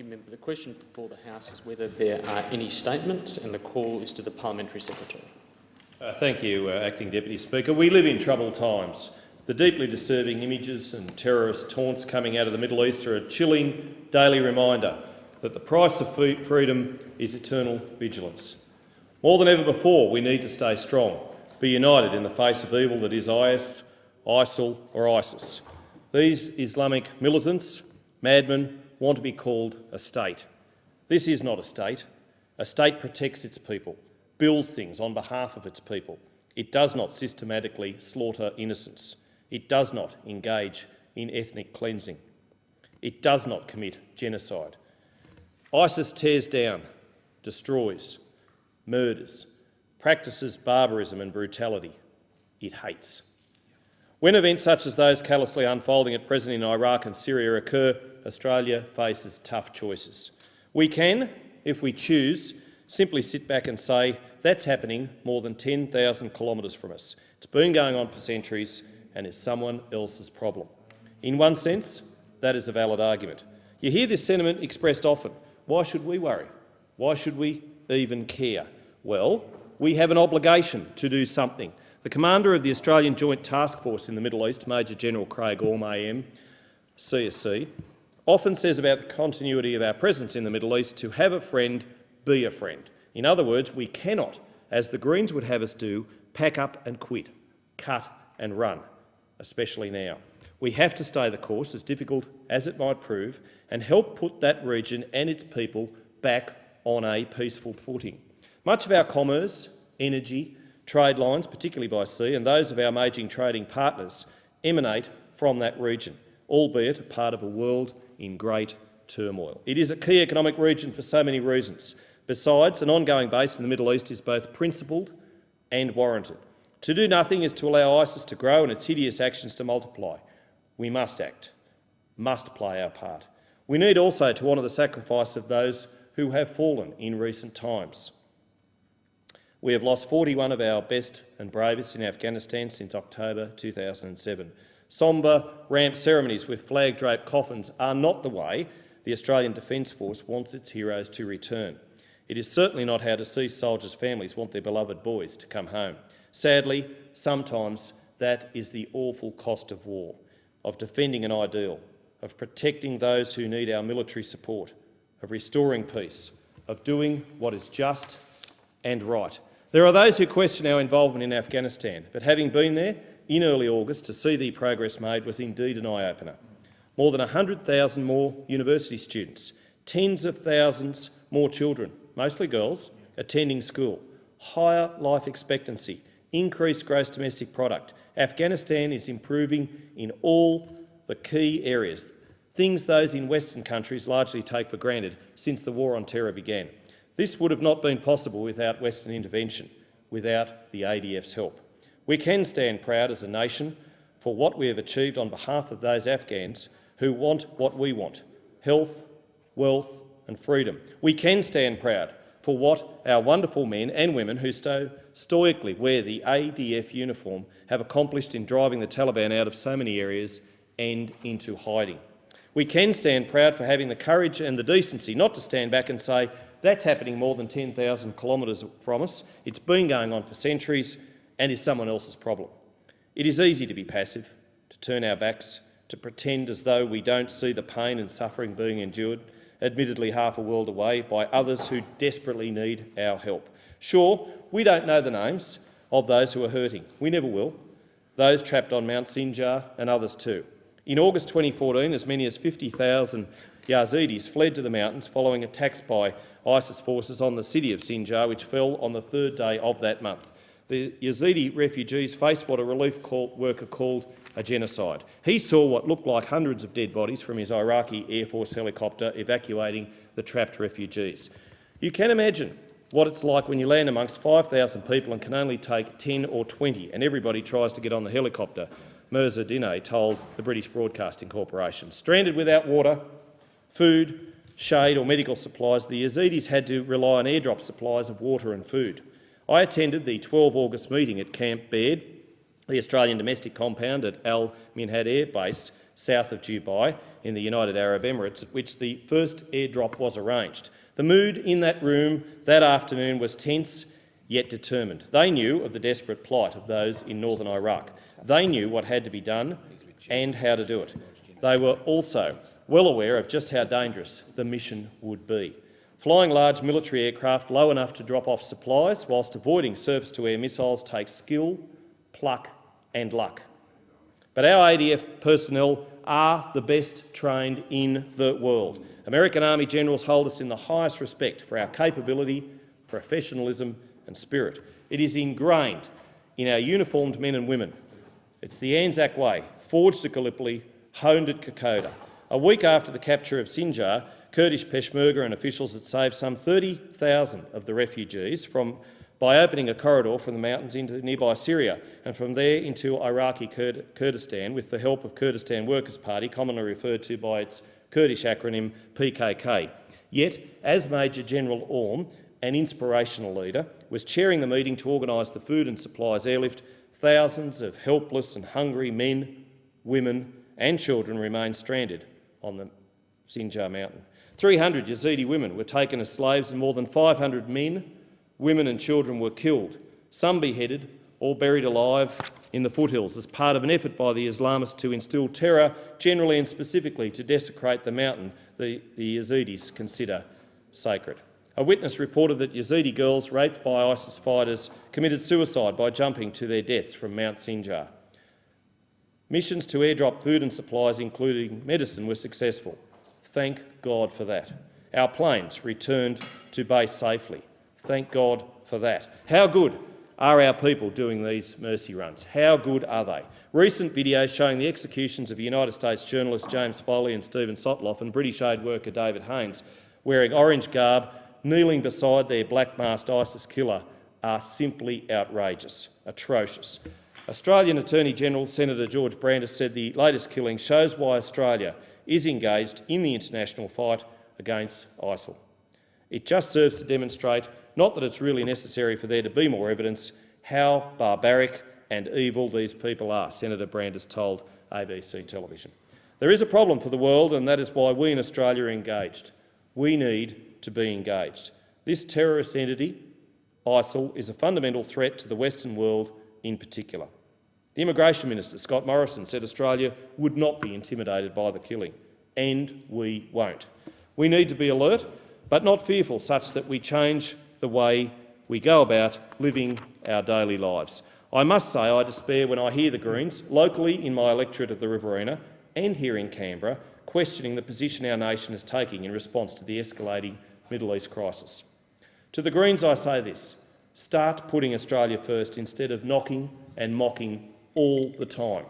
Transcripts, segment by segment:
you, Member. The question before the House is whether there are any statements, and the call is to the Parliamentary Secretary. Thank you, Acting Deputy Speaker. We live in troubled times. The deeply disturbing images and terrorist taunts coming out of the Middle East are a chilling daily reminder that the price of freedom is eternal vigilance. More than ever before, we need to stay strong, be united in the face of evil that is IS, ISIL or ISIS. These Islamic militants, madmen, want to be called a state. This is not a state. A state protects its people, builds things on behalf of its people. It does not systematically slaughter innocents. It does not engage in ethnic cleansing. It does not commit genocide. ISIS tears down, destroys, murders, practices barbarism and brutality. It hates. When events such as those callously unfolding at present in Iraq and Syria occur, Australia faces tough choices. We can, if we choose, simply sit back and say, that's happening more than 10,000 kilometres from us. It's been going on for centuries and is someone else's problem. In one sense, that is a valid argument. You hear this sentiment expressed often. Why should we worry? Why should we even care? Well, we have an obligation to do something. The commander of the Australian Joint Task Force in the Middle East, Major General Craig Orme AM, CSC, often says about the continuity of our presence in the Middle East to have a friend, be a friend. In other words, we cannot, as the Greens would have us do, pack up and quit, cut and run, especially now. We have to stay the course, as difficult as it might prove, and help put that region and its people back on a peaceful footing. Much of our commerce, energy, trade lines, particularly by sea, and those of our major trading partners emanate from that region, albeit a part of a world in great turmoil. It is a key economic region for so many reasons. Besides, an ongoing base in the Middle East is both principled and warranted. To do nothing is to allow ISIS to grow and its hideous actions to multiply. We must act, must play our part. We need also to honour the sacrifice of those who have fallen in recent times. We have lost 41 of our best and bravest in Afghanistan since October 2007. Sombre, ramp ceremonies with flag-draped coffins are not the way the Australian Defence Force wants its heroes to return. It is certainly not how deceased soldiers' families want their beloved boys to come home. Sadly, sometimes that is the awful cost of war, of defending an ideal, of protecting those who need our military support, of restoring peace, of doing what is just and right. There are those who question our involvement in Afghanistan, but having been there in early August to see the progress made was indeed an eye-opener. More than 100,000 more university students, tens of thousands more children, mostly girls, attending school, higher life expectancy, increased gross domestic product. Afghanistan is improving in all the key areas, things those in Western countries largely take for granted since the war on terror began. This would have not been possible without Western intervention, without the ADF's help. We can stand proud as a nation for what we have achieved on behalf of those Afghans who want what we want: health, wealth and freedom. We can stand proud for what our wonderful men and women who stoically wear the ADF uniform have accomplished in driving the Taliban out of so many areas and into hiding. We can stand proud for having the courage and the decency not to stand back and say, that's happening more than 10,000 kilometres from us, it's been going on for centuries and is someone else's problem. It is easy to be passive, to turn our backs, to pretend as though we don't see the pain and suffering being endured, admittedly half a world away, by others who desperately need our help. Sure, we don't know the names of those who are hurting. We never will. Those trapped on Mount Sinjar and others too. In August 2014, as many as 50,000 Yazidis fled to the mountains following attacks by ISIS forces on the city of Sinjar, which fell on the third day of that month. The Yazidi refugees faced what a relief worker called a genocide. He saw what looked like hundreds of dead bodies from his Iraqi Air Force helicopter evacuating the trapped refugees. You can imagine what it's like when you land amongst 5,000 people and can only take 10 or 20 and everybody tries to get on the helicopter, Mirza Dineh told the British Broadcasting Corporation. Stranded without water, food, shade or medical supplies, the Yazidis had to rely on airdrop supplies of water and food. I attended the 12 August meeting at Camp Baird, the Australian domestic compound at Al Minhad Air Base, south of Dubai in the United Arab Emirates, at which the first airdrop was arranged. The mood in that room that afternoon was tense yet determined. They knew of the desperate plight of those in northern Iraq. They knew what had to be done and how to do it. They were also well aware of just how dangerous the mission would be. Flying large military aircraft low enough to drop off supplies whilst avoiding surface-to-air missiles takes skill, pluck and luck. But our ADF personnel are the best trained in the world. American Army generals hold us in the highest respect for our capability, professionalism and spirit. It is ingrained in our uniformed men and women. It's the Anzac way, forged at Gallipoli, honed at Kokoda. A week after the capture of Sinjar, Kurdish Peshmerga and officials had saved some 30,000 of the refugees by opening a corridor from the mountains into nearby Syria and from there into Iraqi Kurdistan with the help of Kurdistan Workers' Party, commonly referred to by its Kurdish acronym PKK. Yet, as Major General Orm, an inspirational leader, was chairing the meeting to organise the food and supplies airlift, thousands of helpless and hungry men, women and children remained stranded on the Sinjar mountain. 300 Yazidi women were taken as slaves and more than 500 men, women and children were killed, some beheaded or buried alive in the foothills as part of an effort by the Islamists to instil terror generally and specifically to desecrate the mountain the Yazidis consider sacred. A witness reported that Yazidi girls raped by ISIS fighters committed suicide by jumping to their deaths from Mount Sinjar. Missions to airdrop food and supplies, including medicine, were successful. Thank God for that. Our planes returned to base safely. Thank God for that. How good are our people doing these mercy runs? How good are they? Recent videos showing the executions of United States journalists James Foley and Stephen Sotloff and British aid worker David Haines wearing orange garb, kneeling beside their black-masked ISIS killer are simply outrageous, atrocious. Australian Attorney-General Senator George Brandis said the latest killing shows why Australia is engaged in the international fight against ISIL. It just serves to demonstrate, not that it's really necessary for there to be more evidence, how barbaric and evil these people are, Senator Brandis told ABC television. There is a problem for the world, and that is why we in Australia are engaged. We need to be engaged. This terrorist entity, ISIL, is a fundamental threat to the Western world in particular. The Immigration Minister, Scott Morrison, said Australia would not be intimidated by the killing, and we won't. We need to be alert, but not fearful, such that we change the way we go about living our daily lives. I must say I despair when I hear the Greens, locally in my electorate of the Riverina and here in Canberra, questioning the position our nation is taking in response to the escalating Middle East crisis. To the Greens I say this: start putting Australia first instead of knocking and mocking all the time.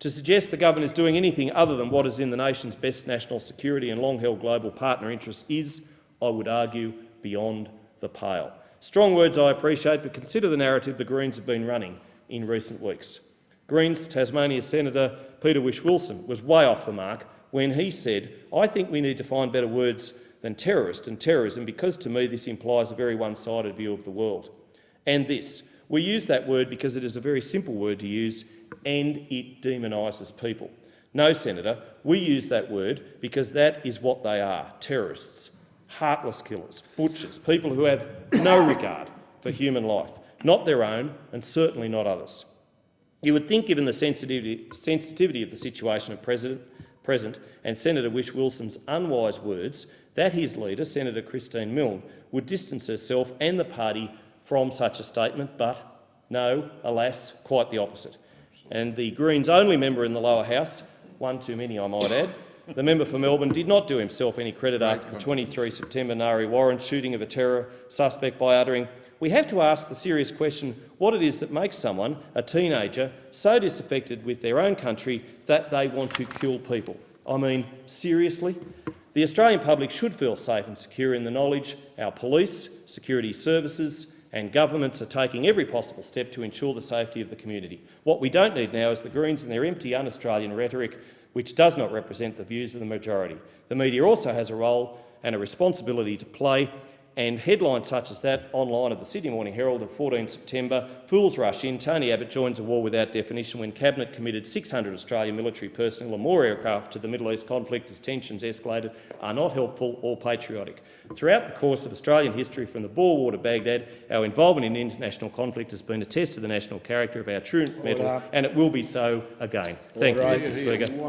To suggest the government is doing anything other than what is in the nation's best national security and long-held global partner interests is, I would argue, beyond the pale. Strong words I appreciate, but consider the narrative the Greens have been running in recent weeks. Greens Tasmania Senator Peter Whish-Wilson was way off the mark when he said, "I think we need to find better words than terrorist and terrorism because to me this implies a very one-sided view of the world." And this: we use that word because it is a very simple word to use and it demonises people. No, Senator, we use that word because that is what they are: terrorists, heartless killers, butchers, people who have no regard for human life, not their own and certainly not others. You would think, given the sensitivity of the situation at present and Senator Whish-Wilson's unwise words, that his leader, Senator Christine Milne, would distance herself and the party from such a statement, but no, alas, quite the opposite. And the Greens' only member in the lower house, one too many I might add, the member for Melbourne, did not do himself any credit after the 23 September Nari Warren shooting of a terror suspect by uttering, "We have to ask the serious question what it is that makes someone, a teenager, so disaffected with their own country that they want to kill people." I mean, seriously? The Australian public should feel safe and secure in the knowledge our police, security services and governments are taking every possible step to ensure the safety of the community. What we don't need now is the Greens and their empty, un-Australian rhetoric, which does not represent the views of the majority. The media also has a role and a responsibility to play And headlines such as that online of the Sydney Morning Herald of 14 September, fools rush in, Tony Abbott joins a war without definition when Cabinet committed 600 Australian military personnel and more aircraft to the Middle East conflict as tensions escalated, are not helpful or patriotic. Throughout the course of Australian history, from the Boer War to Baghdad, our involvement in international conflict has been a test of the national character of our true metal, and it will be so again. Thank you, Mr. Speaker.